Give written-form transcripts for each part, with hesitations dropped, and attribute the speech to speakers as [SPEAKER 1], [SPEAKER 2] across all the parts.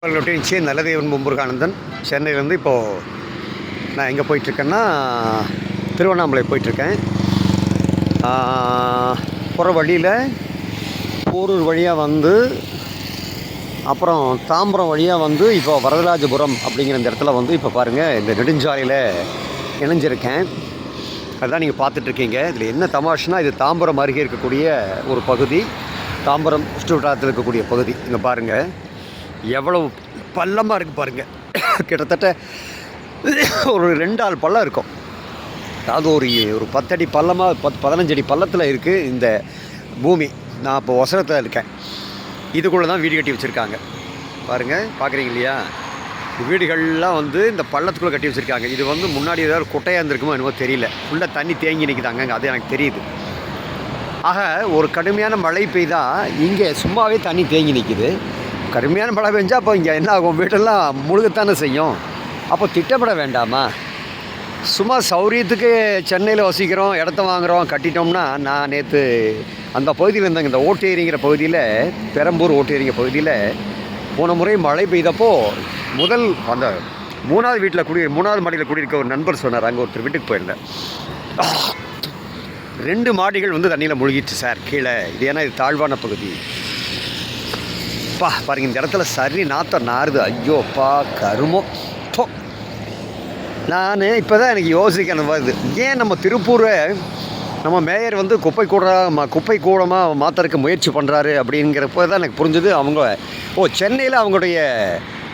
[SPEAKER 1] நிச்சய நல்லதேவன் முருகானந்தன் சென்னையிலேருந்து இப்போது நான் எங்கே போயிட்டுருக்கேன்னா திருவண்ணாமலை போயிட்டுருக்கேன். போகிற வழியில் போரூர் வழியாக வந்து அப்புறம் தாம்பரம் வழியாக வந்து இப்போ வரதராஜபுரம் அப்படிங்கிற இந்த இடத்துல வந்து இப்போ பாருங்கள் இந்த நெடுஞ்சாலையில் இணைஞ்சிருக்கேன். அதுதான் நீங்கள் பார்த்துட்ருக்கீங்க. இதில் என்ன தமாஷுனா இது தாம்பரம் அருகே இருக்கக்கூடிய ஒரு பகுதி, தாம்பரம் சுற்றுவட்டாரத்தில் இருக்கக்கூடிய பகுதி. இங்கே பாருங்கள் எவ்வளவு பள்ளமாக இருக்குது பாருங்கள். கிட்டத்தட்ட ஒரு 2 ஆள் பள்ளம் இருக்கும். அதாவது ஒரு 10 அடி பள்ளமாக 15 அடி பள்ளத்தில் இருக்குது இந்த பூமி. நான் இப்போ ஒசரத்தில் இருக்கேன். இதுக்குள்ளே தான் வீடு கட்டி வச்சுருக்காங்க பாருங்கள். பார்க்குறீங்க இல்லையா? வீடுகள்லாம் வந்து இந்த பள்ளத்துக்குள்ளே கட்டி வச்சுருக்காங்க. இது வந்து முன்னாடி ஏதாவது குட்டையாக இருந்திருக்குமோ என்னமோ தெரியல. ஃபுல்லாக தண்ணி தேங்கி நிற்கிதாங்க. அது எனக்கு தெரியுது. ஆக ஒரு கடுமையான மழை பெய்தால் இங்கே சும்மாவே தண்ணி தேங்கி நிற்கிது. கடுமையான மழை பெஞ்சால் அப்போ இங்கே என்ன ஆகும்? வீட்டெல்லாம் முழுகத்தானே செய்யும். அப்போ திட்டமிட வேண்டாமா? சும்மா சௌரியத்துக்கு சென்னையில் வசிக்கிறோம், இடத்த வாங்குகிறோம், கட்டிட்டோம்னா. நான் நேற்று அந்த பகுதியில் இருந்தேங்க, இந்த ஓட்டேரிங்கிற பகுதியில், பெரம்பூர் ஓட்டேரிங்கிற பகுதியில் போன முறை மழை பெய்தப்போ முதல் அந்த 3வது மாடியில் குடியிருக்க ஒரு நண்பர் சொன்னார். அங்கே ஒருத்தர் வீட்டுக்கு போயிருந்தேன். 2 மாடிகள் வந்து தண்ணியில் முழுகிடுச்சு சார் கீழே. இது ஏன்னா இது தாழ்வான பகுதி. பாருங்க இந்த இடத்துல சரி நாத்தம் நாறுது. ஐயோப்பா கருமம். நான் இப்போ தான் எனக்கு யோசிக்கணும் வருது, ஏன் நம்ம திருப்பூரை நம்ம மேயர் வந்து குப்பை கூடமாக மாற்றுறதுக்கு முயற்சி பண்ணுறாரு அப்படிங்கிறப்போ தான் எனக்கு புரிஞ்சுது. சென்னையில் அவங்களுடைய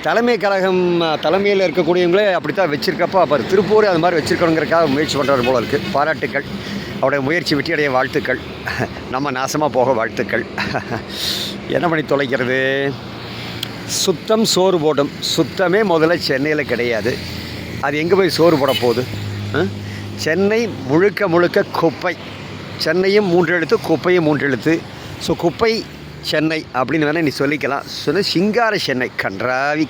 [SPEAKER 1] தலைமை கழகம் தலைமையில் இருக்கக்கூடியவங்களே அப்படி தான் வச்சுருக்கப்போ அப்போ திருப்பூர் அது மாதிரி வச்சுருக்கணுங்கிறக்காக முயற்சி பண்ணுறாரு போல இருக்குது. பாராட்டுக்கள். அவருடைய முயற்சி வெற்றியடைய வாழ்த்துக்கள். நம்ம நாசமாக போக வாழ்த்துக்கள். என்ன பண்ணி தொலைக்கிறது? சுத்தம் சோறு போடும். சுத்தமே முதல்ல சென்னையில் கிடையாது. அது எங்கே போய் சோறு போட போகுது? சென்னை முழுக்க குப்பை. சென்னையும் 3 எழுத்து, குப்பையும் 3 எழுத்து. ஸோ குப்பை சென்னை அப்படின்னு வேணால் நீ சொல்லிக்கலாம். சிங்கார சென்னை. கன்றாவி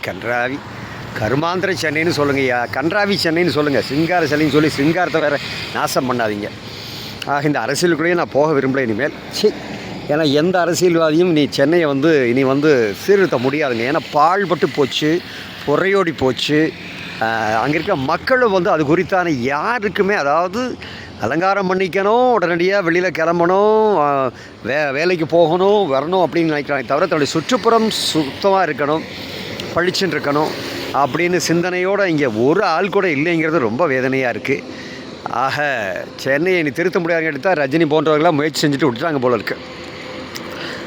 [SPEAKER 1] கருமாந்திர சென்னைன்னு சொல்லுங்கய்யா. கன்றாவி சென்னைன்னு சொல்லுங்கள். சிங்கார சென்னைன்னு சொல்லி சிங்காரத்தை வேறு நாசம் பண்ணாதீங்க. ஆக இந்த அரசியலுக்குள்ளேயே நான் போக விரும்பலை இனிமேல். ஏன்னா எந்த அரசியல்வாதியும் சென்னையை வந்து இனி சீர்திருத்த முடியாதுங்க. ஏன்னா பாழ்பட்டு போச்சு, புறையோடி போச்சு. அங்கே இருக்க மக்களும் அது குறித்தான யாருக்குமே, அதாவது அலங்காரம் பண்ணிக்கணும், உடனடியாக வெளியில் கிளம்பணும், வேலைக்கு போகணும், வரணும் அப்படின்னு நினைக்கிறாங்க. தவிர தன்னுடைய சுற்றுப்புறம் சுத்தமாக இருக்கணும், பளிச்சுன்னு இருக்கணும் அப்படின்னு சிந்தனையோடு இங்கே ஒரு ஆள் கூட இல்லைங்கிறது ரொம்ப வேதனையாக இருக்குது. ஆக சென்னையை இனி திருத்த முடியாதுன்னு எடுத்தால் ரஜினி போன்றவர்களாம் முயற்சி செஞ்சுட்டு விட்டுட்டாங்க போல இருக்குது.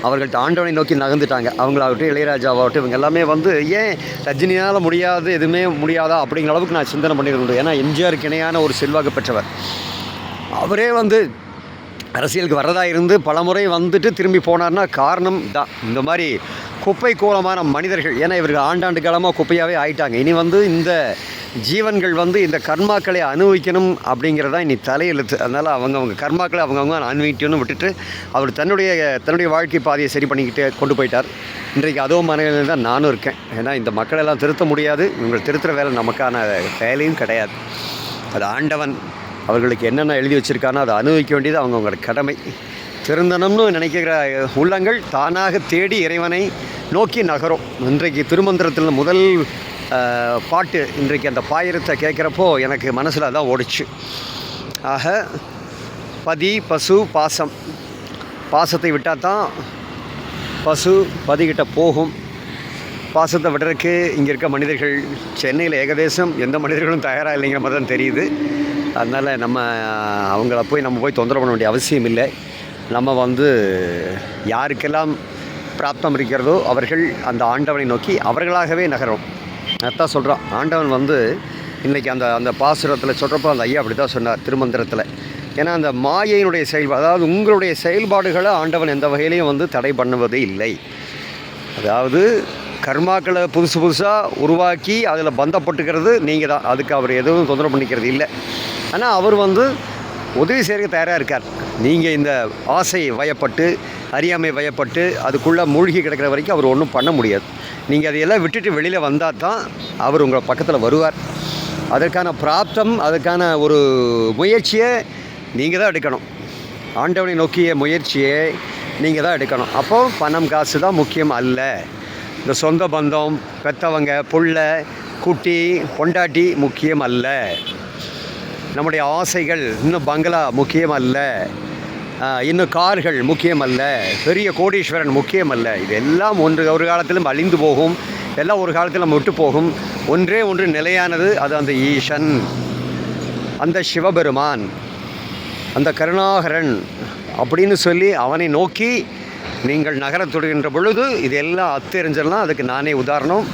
[SPEAKER 1] அவர்கள் ஆண்டவனை நோக்கி நகர்ந்துட்டாங்க. அவங்களாகட்டும் இளையராஜாவாகட்டும் இவங்க எல்லாமே ஏன் ரஜினியால் முடியாது எதுவுமே முடியாதா அப்படிங்கிற அளவுக்கு நான் சிந்தனை பண்ணியிருக்கேன். ஏன்னா எம்ஜிஆருக்கு இணையான ஒரு செல்வாக்கு பெற்றவர். அவரே அரசியலுக்கு வரதா இருந்து பல முறை வந்துட்டு திரும்பி போனார்னா காரணம் தான் இந்த மாதிரி குப்பை கோலமான மனிதர்கள். ஏன்னா இவர்கள் ஆண்டாண்டு காலமாக குப்பையாகவே ஆயிட்டாங்க. இனி இந்த ஜீவன்கள் இந்த கர்மாக்களை அனுபவிக்கணும் அப்படிங்கிறதான் இனி தலையெழுத்து. அதனால் அவங்க கர்மாக்களை அவங்கவுங்க அனுபவிக்கணும்னு விட்டுட்டு அவர் தன்னுடைய வாழ்க்கை பாதையை சரி பண்ணிக்கிட்டு கொண்டு போயிட்டார். இன்றைக்கு அதோ மனநிலையில் தான் நானும் இருக்கேன். ஏன்னா இந்த மக்களெல்லாம் திருத்த முடியாது. இவங்களை திருத்துகிற வேலை நமக்கான வேலையும் கிடையாது. அது ஆண்டவன் அவர்களுக்கு என்னென்ன எழுதி வச்சுருக்கானோ அதை அனுபவிக்க வேண்டியது அவங்கவுங்களோட கடமை. திருந்தனம்னு நினைக்கிற உள்ளங்கள் தானாக தேடி இறைவனை நோக்கி நகரும். இன்றைக்கு திருமந்திரத்தில் முதல் பாட்டு இன்றைக்கு அந்த பாயிரத்தை கேட்குறப்போ எனக்கு மனசில் அதான் ஓடிச்சு. ஆக பதி பசு பாசம். பாசத்தை விட்டால் தான் பசு பதிக்கிட்ட போகும். பாசத்தை விடுறதுக்கு இங்கே இருக்க மனிதர்கள் சென்னையில் ஏகதேசம் எந்த மனிதர்களும் தயாராக இல்லைங்கிற மாதிரி தான் தெரியுது. அதனால் அவங்கள போய் தொந்தரவு பண்ண வேண்டிய அவசியம் இல்லை. நம்ம யாருக்கெல்லாம் பிராப்தம் இருக்கிறதோ அவர்கள் அந்த ஆண்டவனை நோக்கி அவர்களாகவே நகரும். அதான் சொல்கிறான் ஆண்டவன். இன்றைக்கி அந்த பாசுரத்தில் சொல்கிறப்போ அந்த ஐயா அப்படி தான் சொன்னார் திருமந்திரத்தில். ஏன்னா அந்த மாயையினுடைய செயல்பாடு, அதாவது உங்களுடைய செயல்பாடுகளை ஆண்டவன் எந்த வகையிலையும் தடை பண்ணுவது இல்லை. அதாவது கர்மாக்களை புதுசாக உருவாக்கி அதில் பந்தப்பட்டுக்கிறது நீங்கள் தான். அதுக்கு அவர் எதுவும் தொந்தரவு பண்ணிக்கிறது இல்லை. ஆனால் அவர் உதவி செய்ய தயாராக இருக்கார். நீங்கள் இந்த ஆசை வயப்பட்டு, அறியாமை வயப்பட்டு அதுக்குள்ளே மூழ்கி கிடக்கிற வரைக்கும் அவர் ஒன்றும் பண்ண முடியாது. நீங்கள் அதையெல்லாம் விட்டுட்டு வெளியில் வந்தால் தான் அவர் உங்கள் பக்கத்தில் வருவார். அதற்கான பிராப்தம், அதற்கான ஒரு முயற்சியை நீங்கள் தான் எடுக்கணும். ஆண்டவனை நோக்கிய முயற்சியை நீங்கள் தான் எடுக்கணும். அப்போது பணம் காசு தான் முக்கியம் அல்ல. இந்த சொந்த பந்தம், பெற்றவங்க, புள்ள, குட்டி, பொண்டாட்டி முக்கியம் அல்ல. நம்முடைய ஆசைகள், இன்னும் பங்களா முக்கியம் அல்ல, இன்னும் கார்கள் முக்கியம் அல்ல, பெரிய கோடீஸ்வரன் முக்கியம் அல்ல. இதெல்லாம் ஒரு காலத்திலும் அழிந்து போகும், எல்லாம் ஒரு காலத்தில் விட்டு போகும். ஒன்றே ஒன்று நிலையானது, அது அந்த ஈசன், அந்த சிவபெருமான், அந்த கருணாகரன் அப்படின்னு சொல்லி அவனை நோக்கி நீங்கள் நகரத் தொடங்குகின்ற பொழுது இதெல்லாம் அத்தெரிஞ்சிடலாம். அதுக்கு நானே உதாரணம்.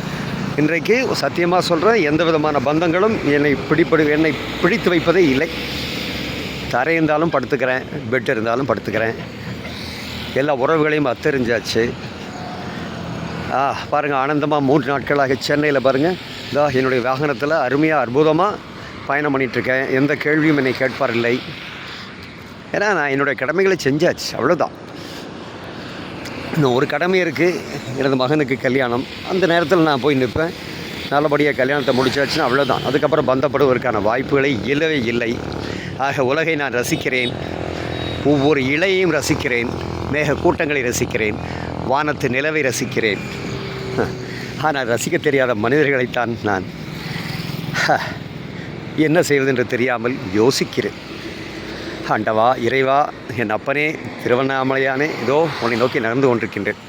[SPEAKER 1] இன்றைக்கு சத்தியமாக சொல்கிறேன், எந்த விதமான பந்தங்களும் என்னை பிடித்து வைப்பதே இல்லை. தரை இருந்தாலும் படுத்துக்கிறேன், பெட் இருந்தாலும் படுத்துக்கிறேன். எல்லா உறவுகளையும் அத்தெரிஞ்சாச்சு. பாருங்கள், ஆனந்தமாக 3 நாட்களாக சென்னையில் பாருங்கள், இதோ என்னுடைய வாகனத்தில் அருமையாக அற்புதமாக பயணம் பண்ணிகிட்ருக்கேன். எந்த கேள்வியும் என்னை கேட்பாரில்லை. ஏன்னா நான் என்னுடைய கடமைகளை செஞ்சாச்சு, அவ்வளோதான். இன்னும் ஒரு கடமை இருக்குது, எனது மகனுக்கு கல்யாணம். அந்த நேரத்தில் நான் போய் நிற்பேன். நல்லபடியாக கல்யாணத்தை முடிச்சாச்சுன்னா அவ்வளோதான். அதுக்கப்புறம் பந்தப்படுவதற்கான வாய்ப்புகளை இல்லவே இல்லை. ஆக உலகை நான் ரசிக்கிறேன், ஒவ்வொரு இலையையும் ரசிக்கிறேன், மேக கூட்டங்களை ரசிக்கிறேன், வானத்து நிலவை ரசிக்கிறேன். ஆனால் ரசிக்க தெரியாத மனிதர்களைத்தான் நான் என்ன செய்வது என்று தெரியாமல் யோசிக்கிறேன். ஆண்டவா, இறைவா, என் அப்பனே, திருவண்ணாமலையானே, இதோ உன்னை நோக்கி நடந்து கொண்டிருக்கின்றேன்.